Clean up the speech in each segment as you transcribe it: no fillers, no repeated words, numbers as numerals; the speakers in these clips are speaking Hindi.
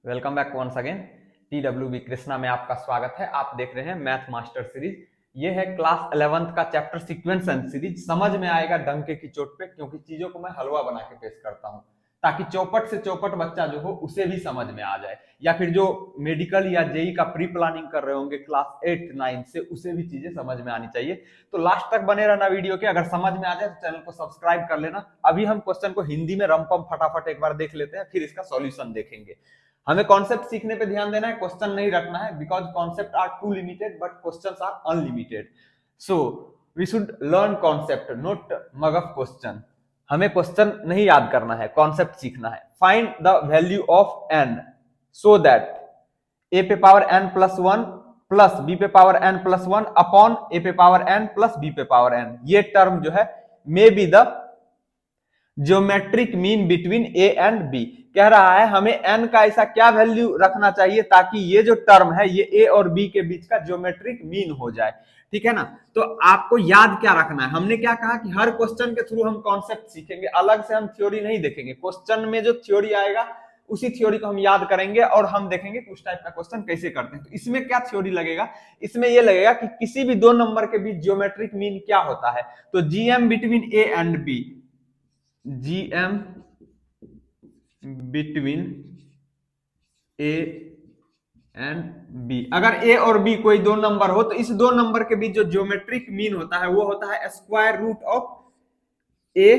Welcome back once again. TWB Krishna में आपका स्वागत है। आप देख रहे हैं मैथ मास्टर सीरीज। ये है क्लास 11th का चैप्टर सीक्वेंस एंड सीरीज। समझ में आएगा डंके की चोट पे, क्योंकि चीजों को मैं हलवा बना के पेश करता हूँ ताकि चौपट से चौपट बच्चा जो हो उसे भी समझ में आ जाए, या फिर जो मेडिकल या जेई का प्री प्लानिंग कर रहे होंगे क्लास 8 9 से, उसे भी चीजें समझ में आनी चाहिए। तो लास्ट तक बने रहना वीडियो के। अगर समझ में आ जाए तो चैनल को सब्सक्राइब कर लेना। अभी हम क्वेश्चन को हिंदी में रमपम फटाफट एक बार देख लेते हैं, फिर इसका सॉल्यूशन देखेंगे। हमें कॉन्सेप्ट सीखने पे ध्यान देना है, क्वेश्चन नहीं रखना है, because concept are too limited but questions are unlimited. So we should learn concept, not mug up question. हमें क्वेश्चन नहीं याद करना है, कॉन्सेप्ट सीखना है। Find the value of n so that a पे power n plus one plus B पे power n plus one upon a पे पावर एन प्लस बी पे पावर एन। ये टर्म जो है may be the geometric mean between A and B. कह रहा है हमें एन का ऐसा क्या वैल्यू रखना चाहिए ताकि ये जो टर्म है ये ए और बी के बीच का ज्योमेट्रिक मीन हो जाए। ठीक है ना। तो आपको याद क्या रखना है, हमने क्या कहा कि हर क्वेश्चन के थ्रू हम कॉन्सेप्ट सीखेंगे, अलग से हम थ्योरी नहीं देखेंगे। क्वेश्चन में जो थ्योरी आएगा उसी थ्योरी को हम याद करेंगे और हम देखेंगे कि उस टाइप का क्वेश्चन कैसे करते हैं। तो इसमें क्या थ्योरी लगेगा, इसमें यह लगेगा कि किसी भी दो नंबर के बीच ज्योमेट्रिक मीन क्या होता है। तो GM between A and B, GM between A and B, अगर ए और बी कोई दो नंबर हो तो इस दो नंबर के बीच जो ज्योमेट्रिक मीन होता है वो होता है square root of a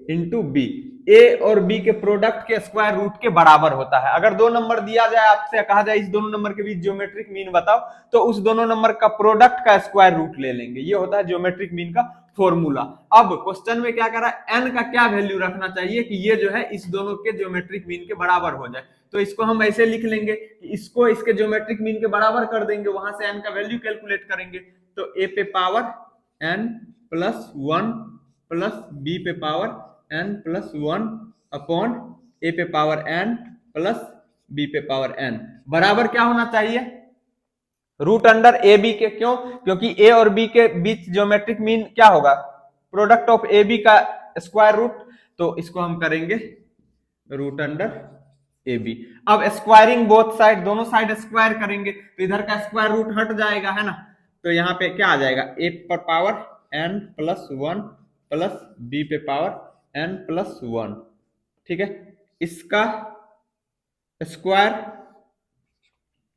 into b. A और बी के प्रोडक्ट के स्क्वायर रूट के बराबर होता है। अगर दो नंबर दिया जाए, आपसे कहा जाए इस दोनों नंबर के बीच ज्योमेट्रिक मीन बताओ, तो उस दोनों नंबर का प्रोडक्ट का स्क्वायर रूट ले लेंगे। ये होता है ज्योमेट्रिक मीन का फॉर्मूला। अब क्वेश्चन में क्या करा, एन का क्या वैल्यू रखना चाहिए कि ये जो है इस दोनों के ज्योमेट्रिक मीन के बराबर हो जाए। तो इसको हम ऐसे लिख लेंगे कि इसको इसके ज्योमेट्रिक मीन के बराबर कर देंगे, वहां से एन का वैल्यू कैलकुलेट करेंगे। तो ए पे power n plus one plus B पे power n plus one upon a पे पावर एन प्लस बी पे पावर एन बराबर क्या होना चाहिए, रूट अंडर ए बी के। क्यों? क्योंकि ए और बी के बीच ज्योमेट्रिक मीन क्या होगा, प्रोडक्ट ऑफ ए बी का स्क्वायर रूट। तो इसको हम करेंगे रूट अंडर ए बी। अब स्क्वायरिंग बोथ साइड, दोनों साइड स्क्वायर करेंगे तो इधर का स्क्वायर रूट हट जाएगा, है ना। तो यहाँ पे क्या आ जाएगा, ए पर power n plus one plus B पे पावर एन प्लस वन। ठीक है, इसका स्क्वायर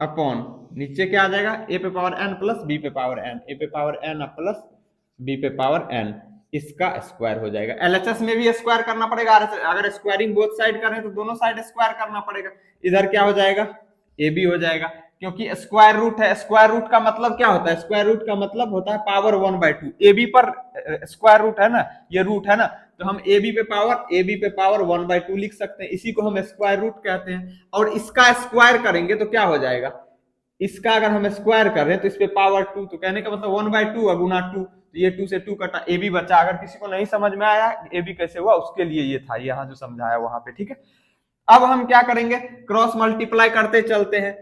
अपॉन नीचे क्या आ जाएगा, ए पे पावर एन प्लस बी पे पावर एन, ए पे पावर एन प्लस बी पे पावर एन, इसका स्क्वायर हो जाएगा। एलएचएस में भी स्क्वायर करना पड़ेगा, अगर स्क्वायरिंग बोथ साइड करें तो दोनों साइड स्क्वायर करना पड़ेगा। इधर क्या हो जाएगा, ए बी हो जाएगा, क्योंकि स्क्वायर रूट है। स्क्वायर रूट का मतलब क्या होता है, स्क्वायर रूट का मतलब होता है पावर 1/2। ए बी पर स्क्वायर रूट है ना, ये रूट है ना, तो हम ए बी पे पावर 1/2 लिख सकते हैं। इसी को हम स्क्वायर रूट कहते हैं। और इसका स्क्वायर करेंगे तो क्या हो जाएगा, इसका अगर हम स्क्वायर कर रहे हैं तो इस पे पावर 2, तो कहने का मतलब 1/2 गुना 2, तो ये 2 से 2 कटा, ए बी बचा। अगर किसी को नहीं समझ में आया ए बी कैसे हुआ, उसके लिए ये था, यहाँ जो समझाया वहां पे। ठीक है, अब हम क्या करेंगे, क्रॉस मल्टीप्लाई करते चलते हैं।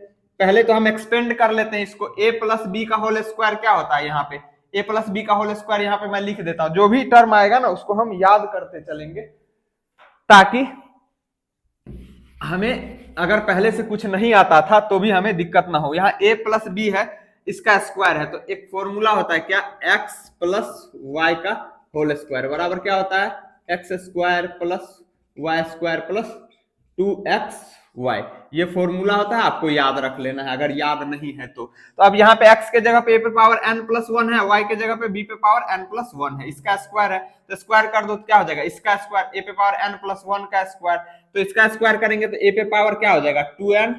पहले तो हम एक्सपेंड कर लेते हैं इसको। ए प्लस बी का होल स्क्वायर क्या होता है, यहाँ पे ए प्लस बी का होल स्क्वायर यहाँ पे मैं लिख देता हूं। जो भी टर्म आएगा ना उसको हम याद करते चलेंगे, ताकि हमें अगर पहले से कुछ नहीं आता था तो भी हमें दिक्कत ना हो। यहाँ ए प्लस बी है, इसका स्क्वायर है, तो एक फॉर्मूला होता है क्या, एक्स प्लस वाई का होल स्क्वायर बराबर क्या होता है, x square plus y square plus 2x y। ये फॉर्मूला होता है, आपको याद रख लेना है अगर याद नहीं है तो। अब यहाँ पे x के जगह पे a पे पावर n प्लस वन है, y के जगह पे b पे पावर n प्लस वन है, इसका स्क्वायर है, तो स्क्वायर कर दो तो क्या हो जाएगा, इसका स्क्वायर a पे पावर n प्लस वन का स्क्वायर, तो इसका स्क्वायर करेंगे तो a पे पावर क्या हो जाएगा 2n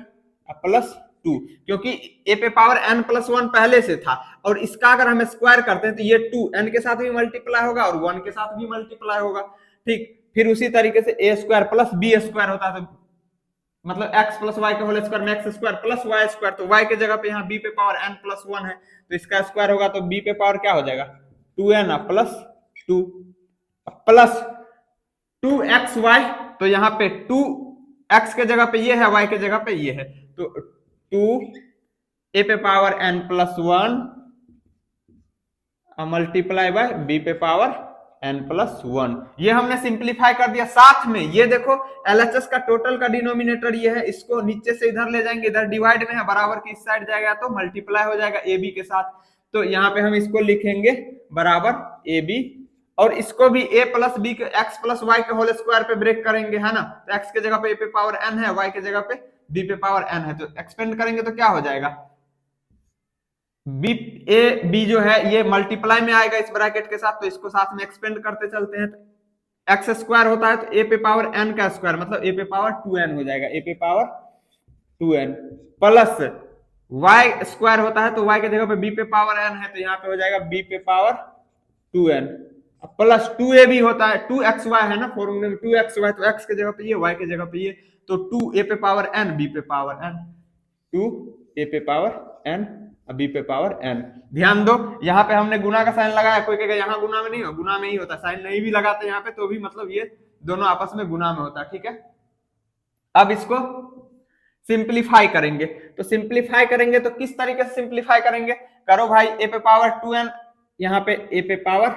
प्लस 2, क्योंकि a पे पावर n प्लस वन पहले से था। और इसका अगर हम स्क्वायर करते हैं तो ये 2 n के साथ भी मल्टीप्लाई होगा और 1 के साथ भी मल्टीप्लाई होगा। ठीक, फिर उसी तरीके से a square plus b square होता है, तो मतलब x प्लस वाई का होल स्क्वायर में x square plus y square, तो y के जगह पे यहाँ b पे पावर n प्लस वन है, तो इसका स्क्वायर होगा तो b पे पावर क्या हो जाएगा 2n प्लस 2 प्लस 2xy, तो यहाँ पे 2x के जगह पे ये है, y के जगह पे ये है, तो 2 a पे power n plus one multiply by b पे पावर n+1। ये हमने सिंप्लीफाई कर दिया। साथ में ये देखो LHS का टोटल का डिनोमिनेटर ये है, इसको नीचे से इधर ले जाएंगे, इधर डिवाइड में है, बराबर की इस साइड जाएगा तो मल्टीप्लाई हो जाएगा AB के साथ। तो यहाँ पे हम इसको लिखेंगे बराबर AB, और इसको भी a प्लस बी के x प्लस वाई के होल स्क्वायर पे ब्रेक करेंगे, है ना। तो x के जगह पे a पे पावर n है, y के जगह पे b पे पावर n है, तो एक्सपेंड करेंगे तो क्या हो जाएगा, b a b जो है ये मल्टीप्लाई में आएगा इस ब्रैकेट के साथ, तो इसको साथ में एक्सपेंड करते चलते हैं। तो x स्क्वायर होता है तो a पे पावर n का स्क्वायर, मतलब a पे पावर 2n हो जाएगा, a पे power 2n plus y square होता है तो y के जगह पे b पे पावर n है, तो यहाँ पे हो जाएगा b पे पावर 2n प्लस 2ab होता है, 2xy है ना फॉर्मूले में, 2xy तो x के जगह पे ये, y के जगह पे ये, तो 2a पे पावर n b पे पावर n, 2a पे पावर n b पे पावर n। ध्यान दो यहाँ पे हमने गुना का साइन लगाया, कोई कहेगा यहाँ गुना में नहीं हो, गुना में ही होता, साइन नहीं भी लगाते यहाँ पे तो भी मतलब ये दोनों आपस में गुना में होता है, ठीक है। अब इसको सिंप्लीफाई करेंगे, तो सिंप्लीफाई करेंगे तो किस तरीके से सिंप्लीफाई करेंगे, करो भाई a पे पावर 2n, यहाँ पे a पे power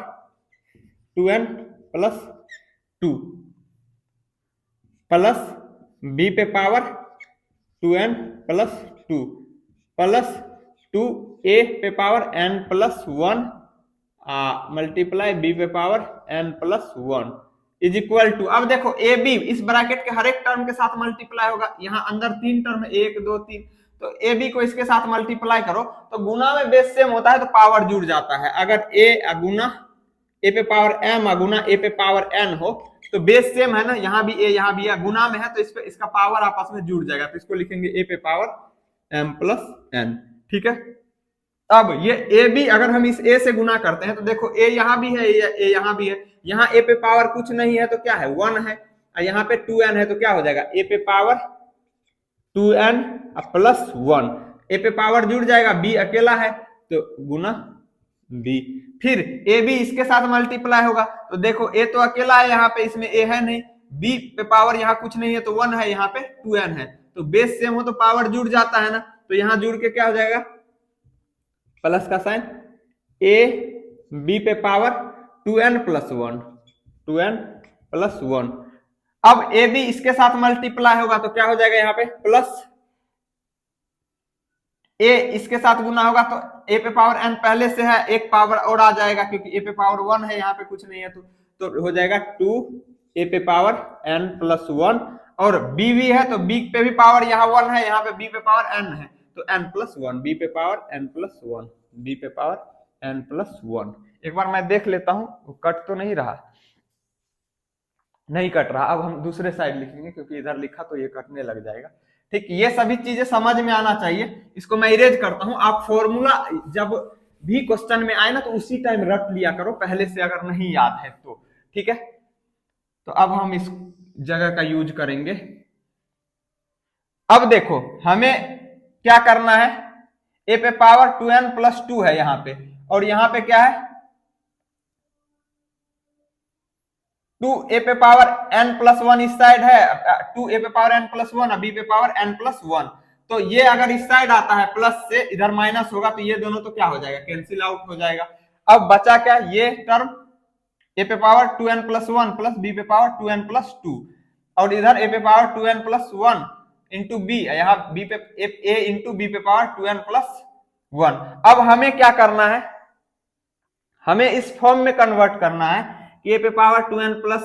2n plus 2 plus b पे power 2n plus 2 plus 2a पे power n plus 1 multiply b पे power n plus 1 is equal to, अब देखो ए बी इस ब्रैकेट के हर एक टर्म के साथ मल्टीप्लाई होगा, यहाँ अंदर 3 टर्म है 1 2 3, तो ए बी को इसके साथ मल्टीप्लाई करो तो गुना में बेस सेम होता है तो पावर जुड़ जाता है। अगर a गुना a पे पावर m गुना a पे पावर n हो तो बेस सेम है ना, यहाँ भी a यहाँ भी a गुना में है तो इस पे इसका पावर आपस में जुड़ जाएगा, तो इसको लिखेंगे a पे पावर m प्लस n, ठीक है। अब ये a b अगर हम इस a से गुना करते हैं तो देखो a यहाँ भी है, a यहाँ भी है, यहाँ a पे पावर कुछ नहीं है तो क्या है 1 है, और यहाँ पे 2n है तो क्या हो जाएगा a पे पावर 2n प्लस 1, a पे पावर जुड़ जाएगा, b अकेला है तो गुना b, फिर a b इसके साथ मल्टीप्लाई होगा तो देखो a तो अकेला है यहाँ पे, इसमें a है नहीं, b पे पावर यहाँ कुछ नहीं है तो 1 है, यहाँ पे 2n है, तो बेस सेम हो तो पावर जुड़ जाता है ना, तो यहाँ जुड़ के क्या हो जाएगा प्लस का साइन, a b पे power 2n plus 1, 2n plus 1। अब a b इसके साथ मल्टीप्लाई होगा तो क्या हो जाएगा यहाँ पे प्लस a इसके साथ गुना होगा तो a पे पावर n पहले से है, एक पावर और आ जाएगा क्योंकि a पे पावर 1 है, यहाँ पे कुछ नहीं है तो हो जाएगा 2a पे पावर n प्लस 1, और b भी है तो b पे भी पावर यहाँ 1 है, यहाँ पे b पे पावर n है तो n प्लस 1, b पे पावर n प्लस 1, b पे पावर n प्लस 1। एक बार मैं देख लेता हूँ कट तो नहीं रहा, नहीं कट रहा। अब हम दूसरे साइड लिखेंगे क्योंकि इधर लिखा तो ये कटने लग जाएगा, ठीक। ये सभी चीजें समझ में आना चाहिए, इसको मैं इरेज करता हूं। आप फॉर्मूला जब भी क्वेश्चन में आए ना तो उसी टाइम रट लिया करो पहले से, अगर नहीं याद है तो, ठीक है। तो अब हम इस जगह का यूज करेंगे। अब देखो हमें क्या करना है, a पे पावर 2n प्लस 2 है यहाँ पे, और यहाँ पे क्या है 2a पे पावर n प्लस 1 इस साइड है, 2a पे पावर n प्लस 1 b पे पावर n प्लस 1, तो ये अगर इस साइड आता है प्लस से, इधर माइनस होगा तो ये दोनों तो क्या हो जाएगा कैंसिल आउट हो जाएगा। अब बचा क्या, ये टर्म a पे power 2n plus 1 plus b पे पावर 2n प्लस 2, और इधर a पे power 2n plus 1 into b, यहाँ b पे a इंटू b पे पावर 2n प्लस 1। अब हमें क्या करना है, हमें इस फॉर्म में कन्वर्ट करना है कि a पे पावर 2n प्लस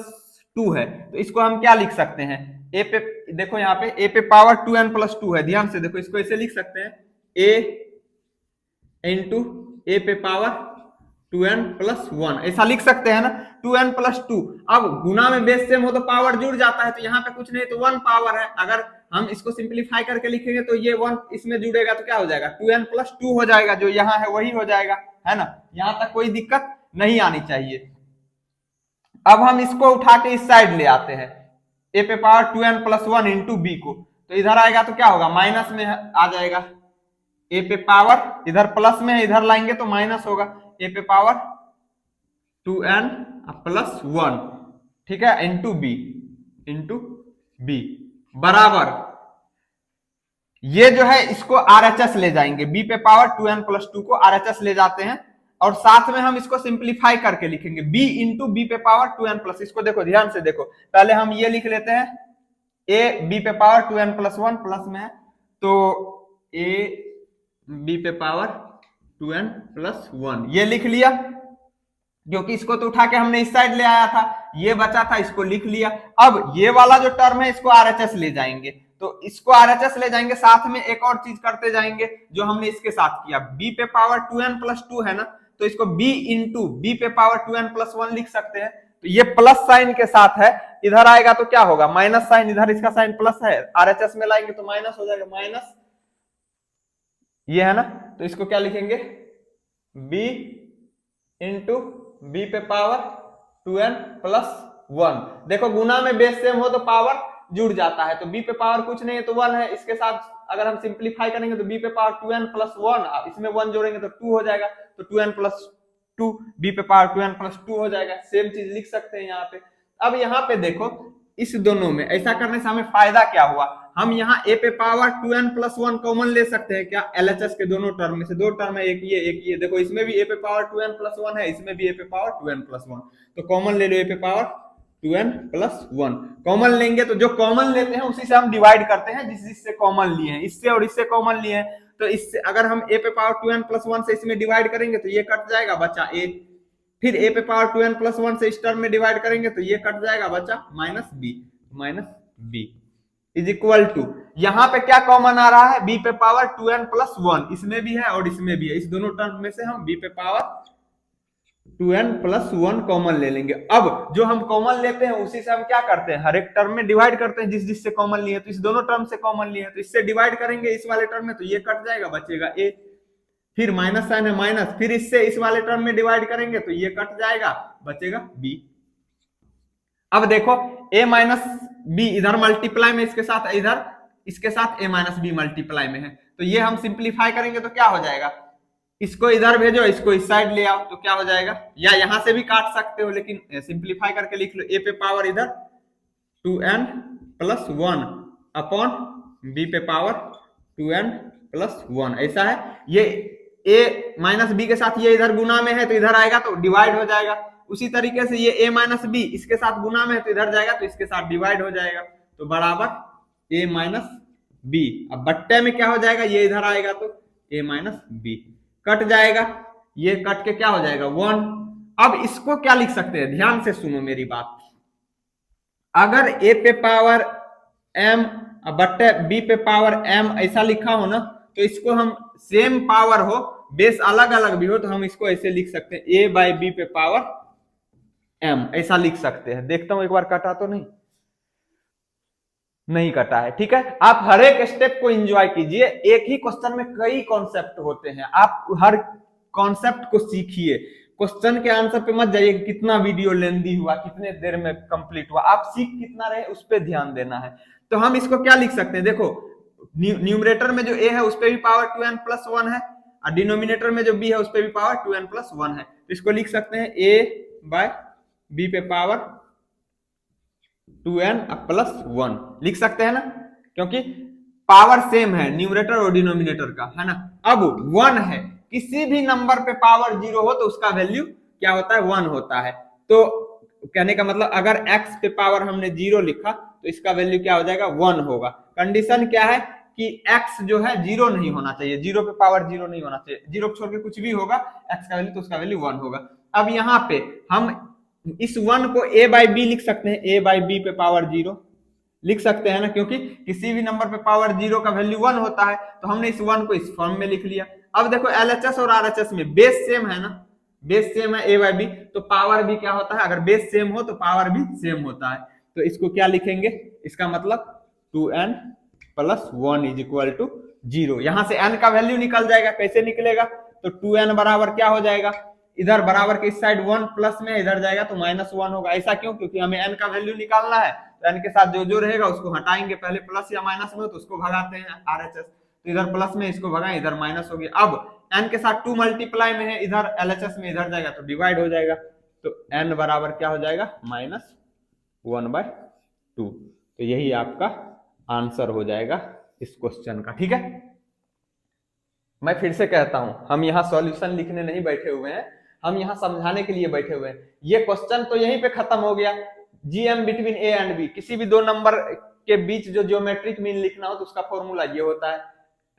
2 है, तो इसको हम क्या लिख सकते हैं, a पे देखो यहाँ पे a पे पावर 2n प्लस 2 है, ध्यान से देखो इसको ऐसे लिख सकते हैं a इंटू a पे पावर 2n प्लस 1, ऐसा लिख सकते हैं ना, 2n प्लस 2। अब गुना में बेस सेम हो तो पावर जुड़ जाता है, तो यहाँ पे कुछ नहीं तो 1 पावर है, अगर हम इसको सिंप्लीफाई करके लिखेंगे तो ये 1 इसमें जुड़ेगा तो क्या हो जाएगा 2n प्लस 2 हो जाएगा, जो यहाँ है वही हो जाएगा, है ना। यहाँ तक कोई दिक्कत नहीं आनी चाहिए। अब हम इसको उठा के इस साइड ले आते हैं, a पे power 2n plus 1 into b को, तो इधर आएगा तो क्या होगा माइनस में आ जाएगा, a पे पावर इधर प्लस में है, इधर लाएंगे तो माइनस होगा, a पे पावर 2n प्लस 1, ठीक है, इंटू b बराबर, ये जो है इसको RHS ले जाएंगे, b पे पावर 2n प्लस 2 को RHS ले जाते हैं, और साथ में हम इसको सिंप्लीफाई करके लिखेंगे b इंटू बी पे पावर 2n प्लस। इसको देखो ध्यान से देखो, पहले हम ये लिख लेते हैं a b पे पावर 2n प्लस 1 प्लस में है, तो a b पे पावर 2n प्लस 1 ये लिख लिया, क्योंकि इसको तो उठा के हमने इस साइड ले आया था, ये बचा था, इसको लिख लिया। अब ये वाला जो टर्म है इसको आरएचएस ले जाएंगे, तो इसको आरएचएस ले जाएंगे, साथ में एक और चीज करते जाएंगे जो हमने इसके साथ किया, b पे पावर 2n प्लस 2 है ना, तो इसको b इंटू बी पे पावर 2n प्लस 1 लिख सकते हैं। तो ये प्लस साइन के साथ है, इधर आएगा तो क्या होगा माइनस साइन, इधर इसका साइन प्लस है, आरएचएस में लाएंगे तो माइनस हो जाएगा, माइनस ये है ना, तो इसको क्या लिखेंगे b इंटू बी पे पावर 2n प्लस 1। देखो गुना में बेस सेम हो तो पावर जुड़ जाता है, तो b पे पावर कुछ नहीं है तो 1 है, इसके साथ अगर हम सिंप्लीफाई करेंगे तो b पे पावर 2n प्लस 1, इसमें 1 जोड़ेंगे तो 2 हो जाएगा, तो 2n प्लस 2 b पे पावर 2n प्लस 2 हो जाएगा, सेम चीज लिख सकते हैं यहाँ पे। अब यहाँ पे देखो इस दोनों में ऐसा करने से हमें फायदा क्या हुआ, हम यहाँ a पे पावर 2n प्लस 1 कॉमन ले सकते हैं क्या, एलएचएस के दोनों टर्म में से, दो टर्म है, एक ये, देखो इसमें भी a पे पावर 2n प्लस 1 है, इसमें भी a पे पावर 2n प्लस 1, तो कॉमन ले लो a पे पावर 2n प्लस 1, कॉमन लेंगे तो जो कॉमन लेते हैं उसी से हम डिवाइड करते हैं, जिससे कॉमन लिए हैं, इससे और इससे कॉमन लिए हैं, तो इससे अगर हम a पे पावर 2n प्लस 1 से इसमें डिवाइड करेंगे तो ये कट जाएगा, बचा a, फिर a पे पावर 2n प्लस 1 से इस टर्म में डिवाइड करेंगे तो ये कट जाएगा, बचा minus b is equal to, यहाँ पे क्या कॉमन आ रहा है, b पे पावर 2n प्लस 1, इसमें भी है और इसमें भी है, इस दोनों टर्म में से हम b पे पावर 2n प्लस 1 कॉमन ले लेंगे। अब जो हम कॉमन लेते हैं उसी से हम क्या करते हैं, हर एक टर्म में डिवाइड करते हैं, जिससे कॉमन लिए, तो इस दोनों टर्म से कॉमन लिए, तो इससे डिवाइड करेंगे इस वाले टर्म में तो ये कट जाएगा, बचेगा a, फिर माइनस साइन है माइनस, फिर इससे इस वाले टर्म में डिवाइड करेंगे तो ये कट जाएगा, बचेगा b। अब देखो a माइनस बी इधर मल्टीप्लाई में इसके साथ, इधर इसके साथ a माइनस बी मल्टीप्लाई में है, तो ये हम सिंप्लीफाई करेंगे तो क्या हो जाएगा, इसको इधर भेजो, इसको इस साइड ले आओ तो क्या हो जाएगा, या यहां से भी काट सकते हो लेकिन सिंप्लीफाई करके लिख लो, a पे पावर इधर 2n प्लस 1 अपॉन b पे पावर 2n प्लस 1, ऐसा है। ये a माइनस बी के साथ ये इधर गुना में है तो इधर आएगा तो डिवाइड हो जाएगा, उसी तरीके से ये a माइनस बी इसके साथ गुना में है तो इधर जाएगा तो इसके साथ डिवाइड हो जाएगा, तो बराबर a माइनस बी, अब बट्टे में क्या हो जाएगा, ये इधर आएगा तो a माइनस बी, कट जाएगा, ये कट के क्या हो जाएगा 1। अब इसको क्या लिख सकते हैं, ध्यान से सुनो मेरी बात, अगर a पे पावर m बट्टे b पे पावर m ऐसा लिखा हो ना, तो इसको हम सेम पावर हो, बेस अलग अलग भी हो, तो हम इसको ऐसे लिख सकते हैं a बाई बी पे पावर m, ऐसा लिख सकते हैं। देखता हूं एक बार कटा तो नहीं कटा है, ठीक है। आप हर एक स्टेप को एंजॉय कीजिए, एक ही क्वेश्चन में कई कॉन्सेप्ट होते हैं, आप हर कॉन्सेप्ट को सीखिए, क्वेश्चन के आंसर पे मत जाइए कितना वीडियो लेंदी हुआ, कितने देर में कंप्लीट हुआ, आप सीख कितना रहे उस पर ध्यान देना है। तो हम इसको क्या लिख सकते हैं, देखो न्यूमरेटर में जो a है उस पर भी पावर 2n प्लस 1 है, और डिनोमिनेटर में जो b है उस पर भी पावर 2n प्लस 1 है, तो इसको लिख सकते हैं a बाय b पे पावर 2n प्लस 1 लिख सकते हैं ना, क्योंकि पावर सेम है न्यूमरेटर और डिनोमिनेटर का, है ना। अब 1 है, किसी भी नंबर पे पावर 0 हो तो उसका वैल्यू क्या होता है 1 होता है, तो कहने का मतलब अगर x पे पावर हमने 0 लिखा तो इसका वैल्यू क्या हो जाएगा 1 होगा। कंडीशन क्या है कि x जो है 0 नहीं होना चाहिए, 0 पे पावर 0 नहीं होना चाहिए, 0 छोड़ के कुछ भी होगा x का वैल्यू तो उसका वैल्यू 1 होगा। अब यहाँ पे हम इस 1 को a बाई बी लिख सकते हैं, a बाई बी पे पावर 0 लिख सकते हैं ना, क्योंकि किसी भी नंबर पे पावर 0 का वैल्यू 1 होता है, तो हमने इस 1 को इस फॉर्म में लिख लिया। अब देखो एलएचएस और आरएचएस में बेस सेम है ना, बेस सेम है a बाई बी, तो पावर भी क्या होता है, अगर बेस सेम हो तो पावर भी सेम होता है, तो इसको क्या लिखेंगे, इसका मतलब 2n plus 1 is equal to 0। यहां से n का वैल्यू निकल जाएगा, कैसे निकलेगा, तो 2n बराबर क्या हो जाएगा, इधर बराबर के इस साइड 1 प्लस में इधर जाएगा तो माइनस 1 होगा। ऐसा क्यों, क्योंकि हमें n का वैल्यू निकालना है, तो n के साथ जो जो रहेगा उसको हटाएंगे, पहले प्लस या माइनस में हो तो उसको भगाते हैं आरएचएस, तो इधर प्लस में इसको भगाएं, इधर माइनस हो गया। अब n के साथ 2 मल्टीप्लाई में है, इधर एलएचएस में इधर जाएगा तो डिवाइड हो जाएगा, तो n बराबर क्या हो जाएगा माइनस 1/2, तो यही आपका आंसर हो जाएगा इस क्वेश्चन का, ठीक है। मैं फिर से कहता हूं, हम यहाँ सॉल्यूशन लिखने नहीं बैठे हुए हैं, हम यहाँ समझाने के लिए बैठे हुए हैं। ये क्वेश्चन तो यहीं पे खत्म हो गया। GM between A and B, किसी भी दो नंबर के बीच जो ज्योमेट्रिक मीन लिखना हो तो उसका फॉर्मूला ये होता है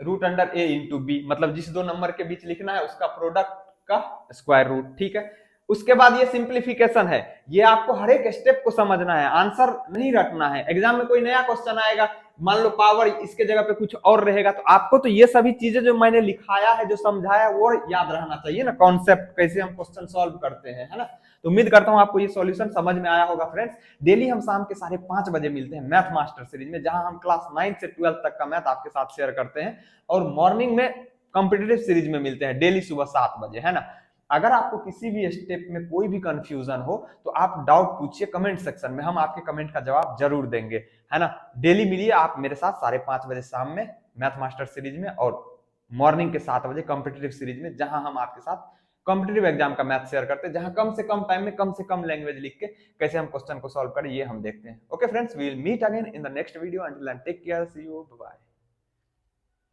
रूट अंडर ए इंटू बी, मतलब जिस दो नंबर के बीच लिखना है उसका प्रोडक्ट का स्क्वायर रूट। ठीक है, उसके बाद ये सिंप्लीफिकेशन है, ये आपको हर एक स्टेप को समझना है, आंसर नहीं रटना है। एग्जाम में कोई नया क्वेश्चन आएगा, मान लो पावर इसके जगह पे कुछ और रहेगा, तो आपको तो ये सभी चीजें जो मैंने लिखाया है, जो समझाया, वो याद रहना चाहिए ना, कॉन्सेप्ट कैसे हम क्वेश्चन सॉल्व करते हैं, है ना। तो उम्मीद करता हूं आपको ये सॉल्यूशन समझ में आया होगा फ्रेंड्स। डेली हम शाम के 5:30 बजे मिलते हैं मैथ मास्टर सीरीज में, जहां हम क्लास 9 से 12 तक का मैथ आपके साथ शेयर करते हैं, और मॉर्निंग में कॉम्पिटिटिव सीरीज में मिलते हैं डेली सुबह 7 बजे, है ना। अगर आपको किसी भी स्टेप में कोई भी कंफ्यूजन हो तो आप डाउट पूछिए कमेंट सेक्शन में, हम आपके कमेंट का जवाब जरूर देंगे, है ना। डेली मिलिए आप मेरे साथ 5:30 बजे शाम में मैथ मास्टर सीरीज में, और मॉर्निंग के 7 बजे कॉम्पिटिटिव सीरीज में, जहां हम आपके साथ कॉम्पिटिटिव एग्जाम का मैथ शेयर करते हैं, जहां कम से कम टाइम में कम से कम लैंग्वेज लिख के कैसे हम क्वेश्चन को सॉल्व करें, ये हम देखते हैं। Okay friends, we will meet again in the next video, until then take care, see you, bye.